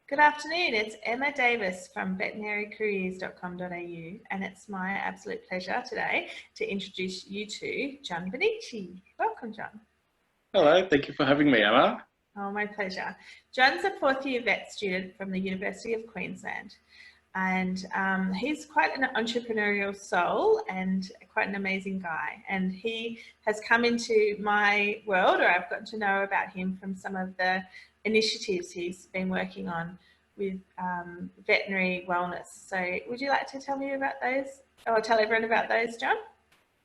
Good afternoon, it's Emma Davis from veterinarycareers.com.au, and it's my absolute pleasure today to introduce you to John Bonnici. Welcome, John. Hello, thank you for having me, Emma. Oh, my pleasure. John's a fourth-year vet student from the University of Queensland, and he's quite an entrepreneurial soul and quite an amazing guy. And he has come into my world, or I've gotten to know about him from some of the initiatives he's been working on with veterinary wellness. So would you like to tell me about those, or tell everyone about those, John?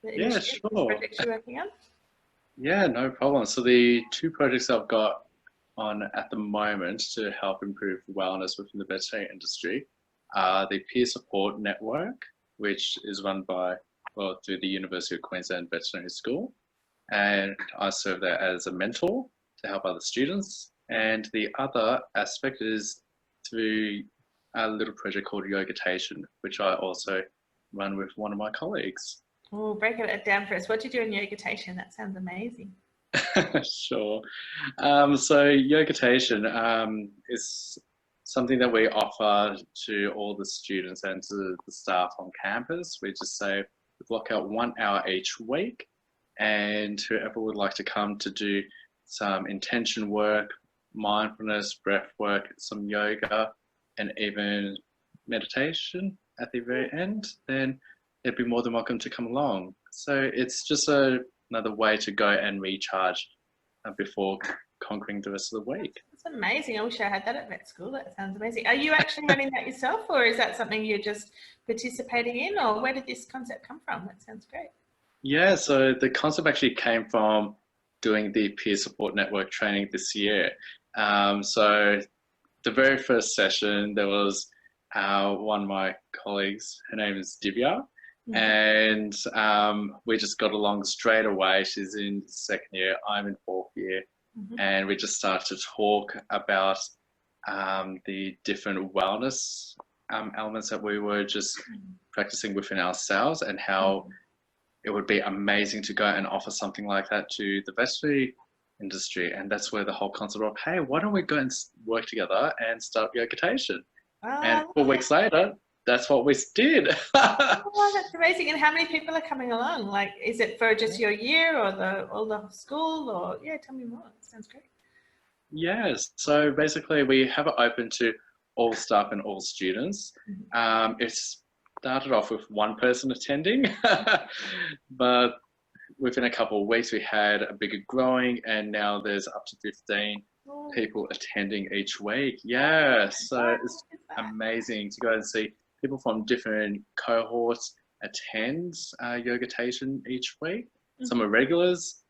Yeah, sure. Projects you're working on? Yeah, no problem. So the two projects I've got on at the moment to help improve wellness within the veterinary industry are the Peer Support Network, which is run by, well, through the University of Queensland Veterinary School. And I serve there as a mentor to help other students. And the other aspect is through a little project called Yogitation, which I also run with one of my colleagues. Oh, break it down for us. What do you do in Yogitation? That sounds amazing. Sure. So Yogitation is something that we offer to all the students and to the staff on campus. We just say we block out 1 hour each week, and whoever would like to come to do some intention work, mindfulness, breath work, some yoga, and even meditation at the very end, then they'd be more than welcome to come along. So it's just another way to go and recharge before conquering the rest of the week. That's amazing. I wish I had that at vet school. That sounds amazing. Are you actually running that yourself, or is that something you're just participating in, or where did this concept come from? That sounds great. Yeah, so the concept actually came from doing the peer support network training this year. So the very first session, there was one of my colleagues, her name is Divya, and we just got along straight away. She's in second year, I'm in fourth year, and we just started to talk about the different wellness elements that we were just practicing within ourselves, and how it would be amazing to go and offer something like that to the veterinary industry. And that's where the whole concept of, hey, why don't we go and work together and start Yogitation? And 4 weeks later, that's what we did. Oh, that's amazing. And how many people are coming along? Like, is it for just your year, or the school, or yeah, tell me more. It sounds great. Yes, so basically we have it open to all staff and all students. It's started off with one person attending, but within a couple of weeks we had a bigger growing, and now there's up to 15 people attending each week. Yeah, so it's amazing to go and see people from different cohorts attend Yogitation each week. Some are regulars,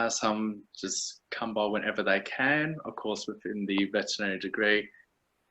some just come by whenever they can. Of course, within the veterinary degree,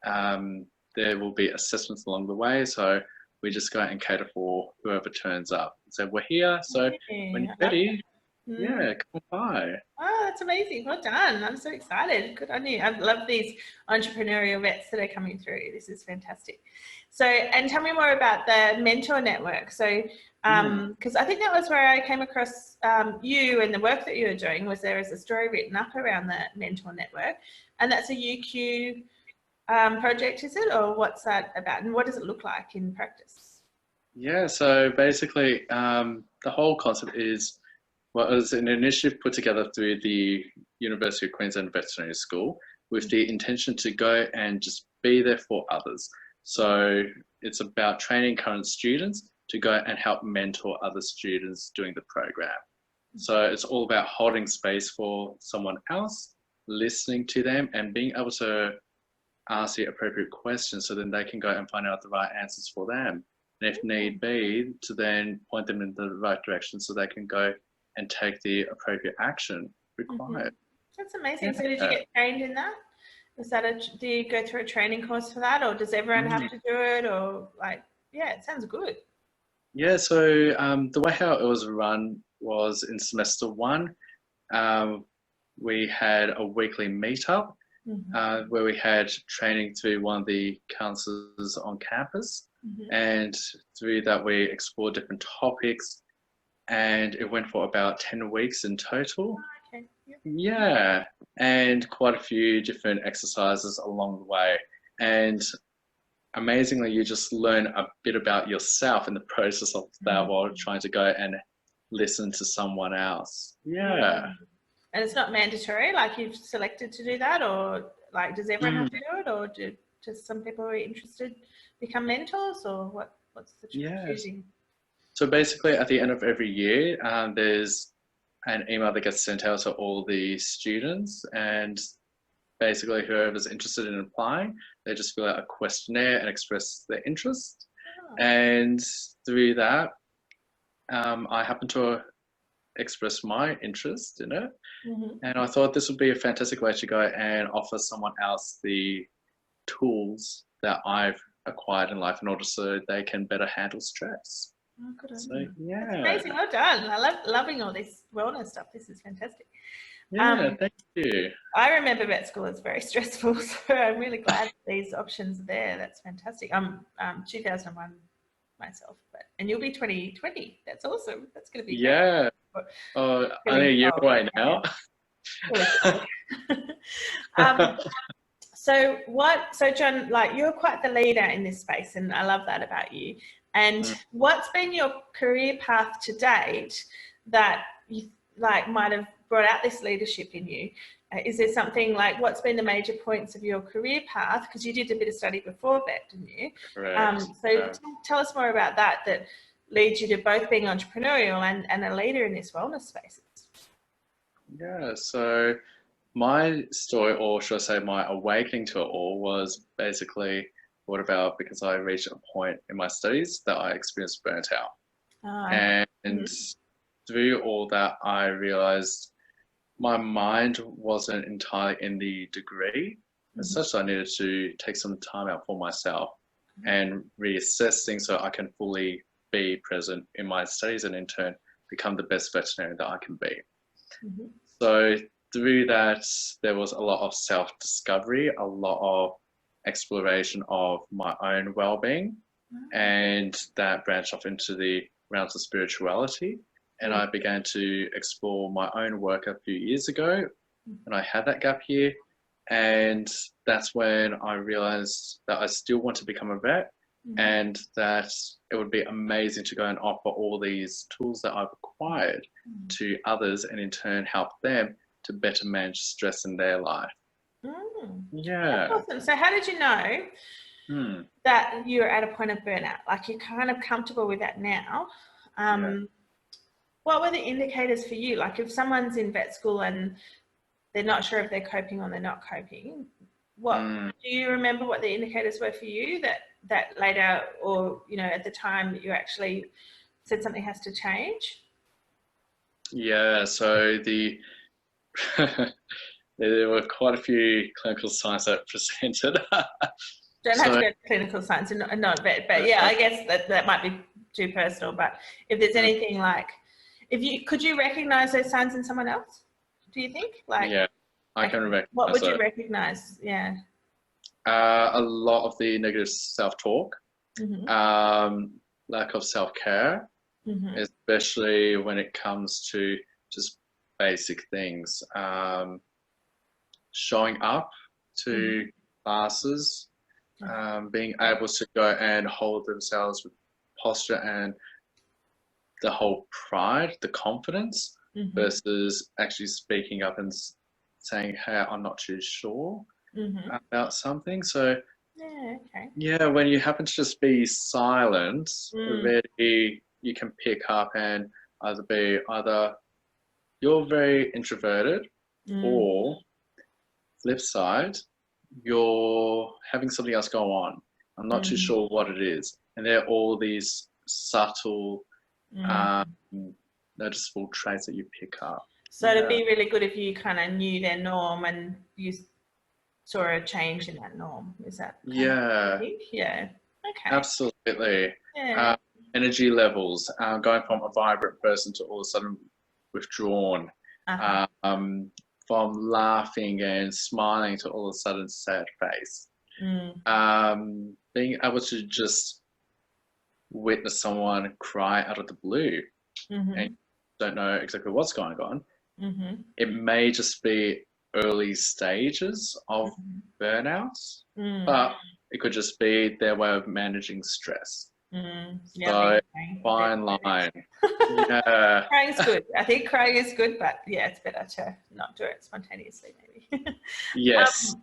there will be assessments along the way, so we just go and cater for whoever turns up. So we're here, so when you're ready, yeah, come by. Oh, that's amazing. Well done. I'm so excited. Good on you. I love these entrepreneurial vets that are coming through. This is fantastic. So, and tell me more about the mentor network. So, because I think that was where I came across you and the work that you were doing. Was there is a story written up around the mentor network, and that's a UQ project, is it, or what's that about, and what does it look like in practice? Yeah, so basically the whole concept is, well, it was an initiative put together through the University of Queensland Veterinary School with the intention to go and just be there for others. So it's about training current students to go and help mentor other students doing the program. So it's all about holding space for someone else, listening to them, and being able to ask the appropriate questions so then they can go and find out the right answers for them. And if need be, to then point them in the right direction so they can go and take the appropriate action required. That's amazing. So did you get trained in that? Is that do you go through a training course for that, or does everyone have to do it, or like, yeah, it sounds good. Yeah, so the way how it was run was in semester 1, we had a weekly meetup where we had training through one of the counsellors on campus, and through that we explored different topics, and it went for about 10 weeks in total. Yeah, and quite a few different exercises along the way. And amazingly, you just learn a bit about yourself in the process of that while trying to go and listen to someone else. Yeah. And it's not mandatory, like you've selected to do that, or like does everyone have to do it, or do just some people who are interested become mentors, or what's the Yes. choosing? So basically, at the end of every year, there's an email that gets sent out to all the students, and basically whoever's interested in applying, they just fill out a questionnaire and express their interest. Oh. And through that, I happen to express my interest in it. And I thought this would be a fantastic way to go and offer someone else the tools that I've acquired in life in order so they can better handle stress. Oh, good on So, you. yeah. That's amazing. Well done. I love loving all this wellness stuff. This is fantastic. Yeah, thank you. I remember vet school as very stressful, so I'm really glad that these options are there. That's fantastic. I'm 2001 myself, and you'll be 2020. That's awesome. That's going to be Yeah. Only a year away now. So John, like you're quite the leader in this space, and I love that about you. And what's been your career path to date that you like might have brought out this leadership in you? Is there something like what's been the major points of your career path? Because you did a bit of study before vet, didn't you? Correct. Tell us more about that leads you to both being entrepreneurial and a leader in this wellness space. Yeah, so my story, or should I say my awakening to it all, was basically brought about because I reached a point in my studies that I experienced burnt out. And through all that, I realized my mind wasn't entirely in the degree. As such, I needed to take some time out for myself and reassess things so I can fully be present in my studies and in turn become the best veterinarian that I can be. So through that, there was a lot of self-discovery, a lot of exploration of my own well-being, and that branched off into the realms of spirituality. And I began to explore my own work a few years ago, and I had that gap year. And that's when I realized that I still want to become a vet, and that it would be amazing to go and offer all these tools that I've acquired to others and in turn help them to better manage stress in their life. Yeah. That's awesome. So how did you know that you're at a point of burnout? Like you're kind of comfortable with that now. What were the indicators for you? Like if someone's in vet school and they're not sure if they're coping or they're not coping, do you remember what the indicators were for you that laid out, or at the time that you actually said something has to change? Yeah, so there were quite a few clinical signs that presented. Don't have to go to clinical science and not vet, but yeah, I guess that might be too personal. But if there's anything like, could you recognize those signs in someone else? Do you think? Yeah, I can recognize. What would you recognize? Yeah. A lot of the negative self-talk, lack of self-care, especially when it comes to just basic things. Showing up to classes, being able to go and hold themselves with posture and the whole pride, the confidence, versus actually speaking up and saying, hey, I'm not too sure about something. So when you happen to just be silent, already you can pick up and either you're very introverted or flip side, you're having something else go on. I'm not too sure what it is. And there are all these subtle, noticeable traits that you pick up. So it'd be really good if you kind of knew their norm and you saw a change in that norm. Is that yeah. Yeah. Okay. Absolutely. Yeah. Energy levels, going from a vibrant person to all of a sudden withdrawn. From laughing and smiling to all of a sudden sad face. Being able to just witness someone cry out of the blue and don't know exactly what's going on, It may just be early stages of burnouts, but it could just be their way of managing stress. So fine line. Yeah. Crying's good. I think crying is good, but yeah, it's better to not do it spontaneously, maybe. Yes.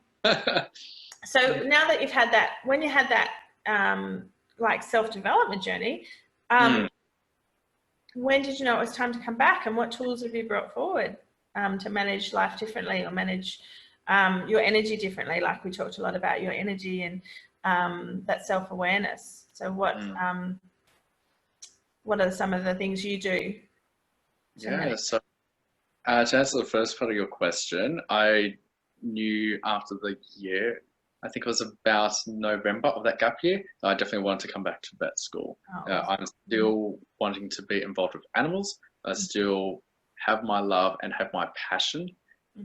So now that you've had that, when you had that like self-development journey, when did you know it was time to come back, and what tools have you brought forward to manage life differently, or manage your energy differently? Like we talked a lot about your energy and that self-awareness. So what are some of the things you do? Yeah, so to answer the first part of your question, I knew after the year, I think it was about November of that gap year, that I definitely wanted to come back to vet school. I'm still wanting to be involved with animals. I still have my love and have my passion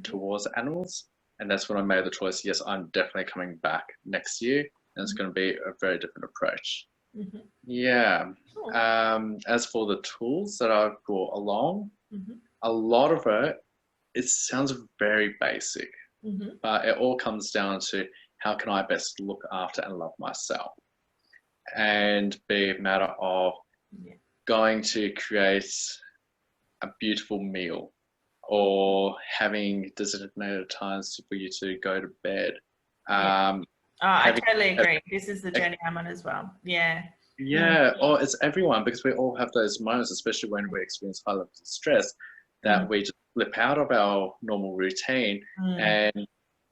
towards animals. And that's when I made the choice, yes, I'm definitely coming back next year. And it's going to be a very different approach. Yeah. As for the tools that I've brought along, a lot of it sounds very basic, but it all comes down to how can I best look after and love myself, and be a matter of going to create a beautiful meal, or having designated times for you to go to bed. I totally agree. This is the journey I'm on as well. Yeah, or it's everyone, because we all have those moments, especially when we experience high levels of stress, that we just slip out of our normal routine, and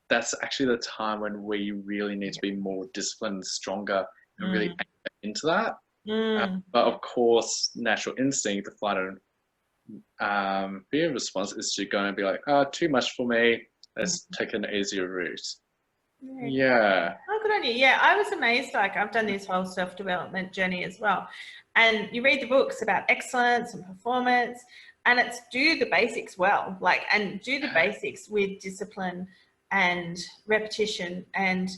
that's actually the time when we really need to be more disciplined, stronger, and really aim into that. But of course, natural instinct, the flight and fear response is to go and be like, oh, too much for me, let's take an easier route. Yeah. Oh, good on you. Yeah, I was amazed. Like, I've done this whole self-development journey as well. And you read the books about excellence and performance, and it's do the basics well, like, and do the basics with discipline and repetition. And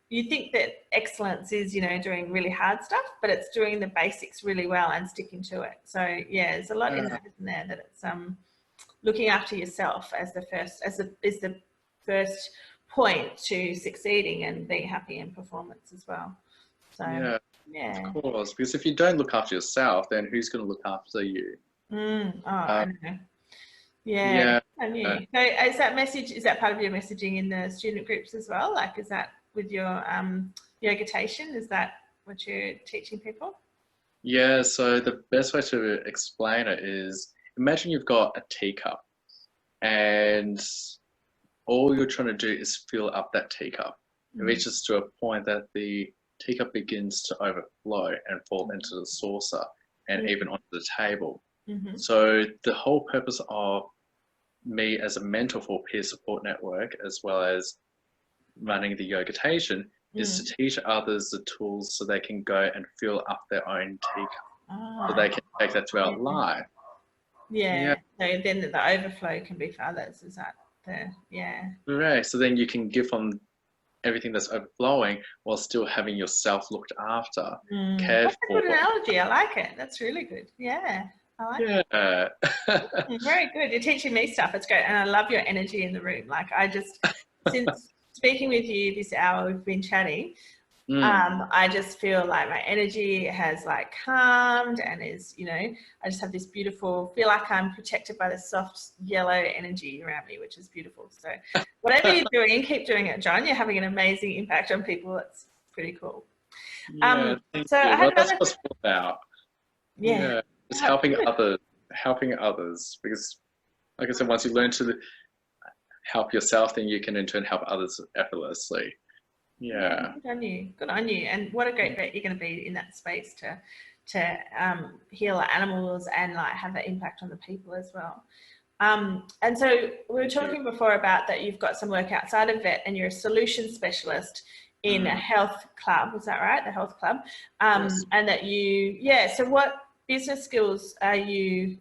you think that excellence is, you know, doing really hard stuff, but it's doing the basics really well and sticking to it. So yeah, there's a lot in that, isn't there? That it's looking after yourself as the first point to succeeding and being happy in performance as well. So yeah, of course, because if you don't look after yourself, then who's going to look after you? I know. Yeah. I knew. So is that part of your messaging in the student groups as well? Like, is that with your yogitation? Is that what you're teaching people? Yeah, so the best way to explain it is, imagine you've got a teacup, and all you're trying to do is fill up that teacup. It reaches to a point that the teacup begins to overflow and fall into the saucer and even onto the table. So the whole purpose of me as a mentor for Peer Support Network, as well as running the yogitation, is to teach others the tools so they can go and fill up their own teacup, so they can take that throughout life. So then the overflow can be for others. Is that Right. So then you can give from everything that's overflowing while still having yourself looked after, cared for. That's a good analogy. I like it. That's really good. Yeah. I like it. Very good. You're teaching me stuff. It's great. And I love your energy in the room. Like, I just, since speaking with you this hour, we've been chatting, I just feel like my energy has like calmed and is, you know, I just have this beautiful, feel like I'm protected by the soft yellow energy around me, which is beautiful. So whatever you're doing, keep doing it, John. You're having an amazing impact on people. It's pretty cool. So I had that's what it's about. Just helping others, because like I said, once you learn to help yourself, then you can in turn help others effortlessly. Good on you. And what a great vet you're going to be in that space to heal animals and like have that impact on the people as well. And so we were talking before about that you've got some work outside of vet and you're a solution specialist in a health club. Is that right? The health club. And that so what business skills are you,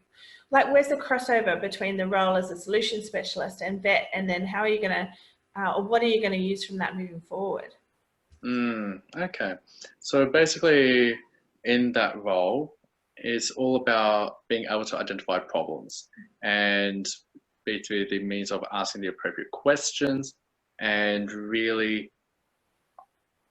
like, where's the crossover between the role as a solution specialist and vet, and then how are you going to, or what are you going to use from that moving forward? Okay. So basically in that role, it's all about being able to identify problems and be through the means of asking the appropriate questions and really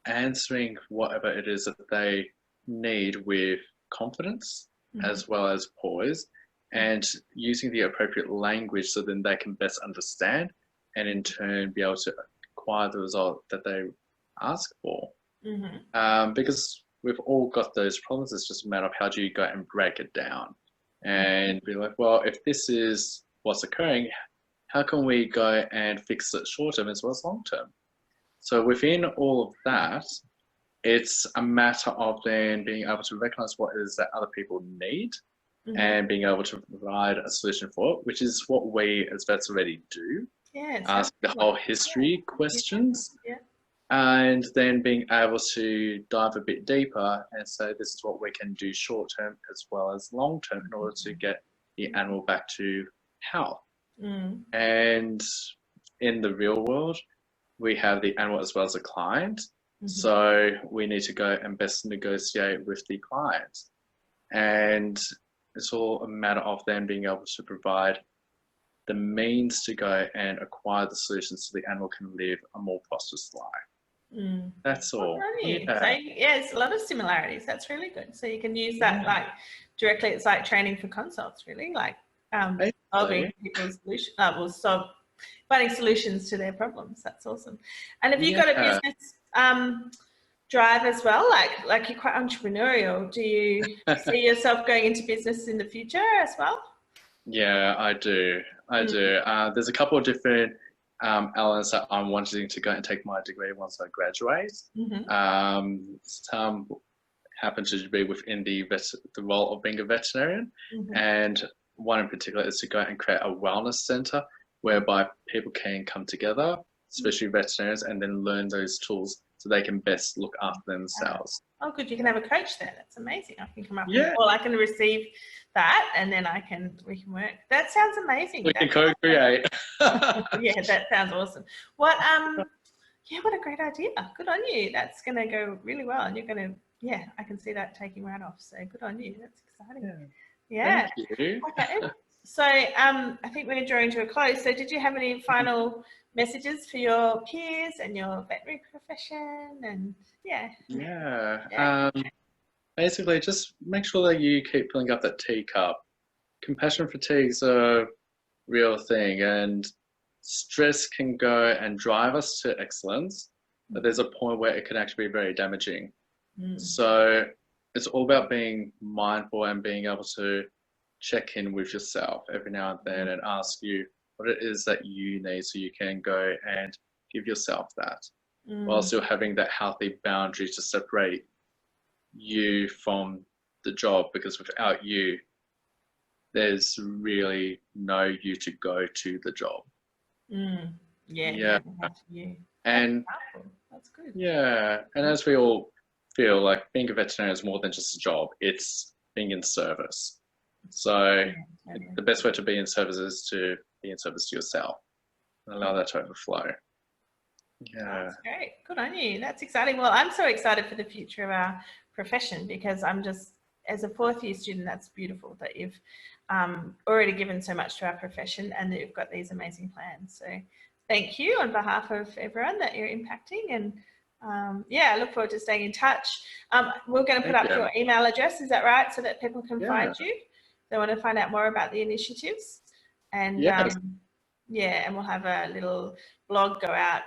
answering whatever it is that they need with confidence as well as poise, and using the appropriate language so then they can best understand and in turn be able to acquire the result that they ask for. Because we've all got those problems. It's just a matter of how do you go and break it down and be like, well, if this is what's occurring, how can we go and fix it short term as well as long term? So within all of that, it's a matter of then being able to recognize what it is that other people need and being able to provide a solution for it, which is what we as vets already do. Ask the whole history questions, and then being able to dive a bit deeper and say this is what we can do short term as well as long term in order to get the animal back to health. And in the real world, we have the animal as well as a client. So we need to go and best negotiate with the client. And it's all a matter of them being able to provide the means to go and acquire the solutions so the animal can live a more prosperous life. That's all. So, it's a lot of similarities. That's really good. So you can use that like directly. It's like training for consults, really, like solving people's solutions. Finding solutions to their problems. That's awesome. And have you got a business drive as well? Like you're quite entrepreneurial. Do you see yourself going into business in the future as well? Yeah, I do. There's a couple of different elements that I'm wanting to go and take my degree once I graduate. Some happen to be within the role of being a veterinarian, and one in particular is to go and create a wellness centre whereby people can come together, especially veterinarians, and then learn those tools so they can best look after themselves. Oh, good. You can have a coach there. That's amazing. I can come up with, or I can receive that and then we can work. That sounds amazing. We can co-create. Yeah, that sounds awesome. What a great idea. Good on you. That's going to go really well. And you're going to, I can see that taking right off. So good on you. That's exciting. Yeah. Thank you. Okay. So I think we're drawing to a close. So did you have any final messages for your peers and your veterinary profession? And basically just make sure that you keep filling up that teacup. Compassion fatigue's a real thing, and stress can go and drive us to excellence, but there's a point where it can actually be very damaging. So it's all about being mindful and being able to check in with yourself every now and then and ask you what it is that you need so you can go and give yourself that while still having that healthy boundary to separate you from the job, because without you, there's really no you to go to the job. And that's good. And as we all feel, like being a veterinarian is more than just a job, it's being in service. So the best way to be in service is to be in service to yourself and allow that to overflow. That's great. Good on you. That's exciting. Well, I'm so excited for the future of our profession, because I'm just, as a fourth year student, that's beautiful that you've already given so much to our profession and that you've got these amazing plans. So thank you on behalf of everyone that you're impacting, and I look forward to staying in touch. We're going to put up your email address, is that right, so that people can find you? They want to find out more about the initiatives, and and we'll have a little blog go out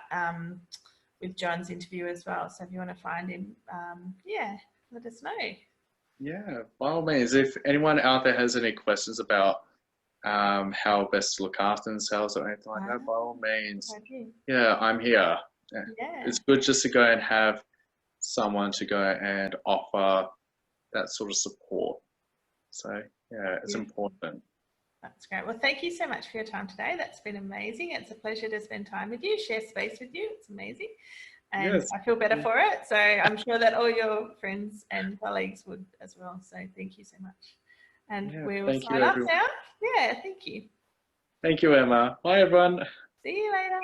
with John's interview as well. So if you want to find him, let us know. Yeah, by all means, if anyone out there has any questions about how best to look after themselves or anything like that, by all means, I'm here. It's good just to go and have someone to go and offer that sort of support. So it's important. That's great. Well, thank you so much for your time today. That's been amazing. It's a pleasure to spend time with you, share space with you. It's amazing. And I feel better for it. So I'm sure that all your friends and colleagues would as well. So thank you so much. And we will sign off now. Yeah, thank you. Thank you, Emma. Bye, everyone. See you later.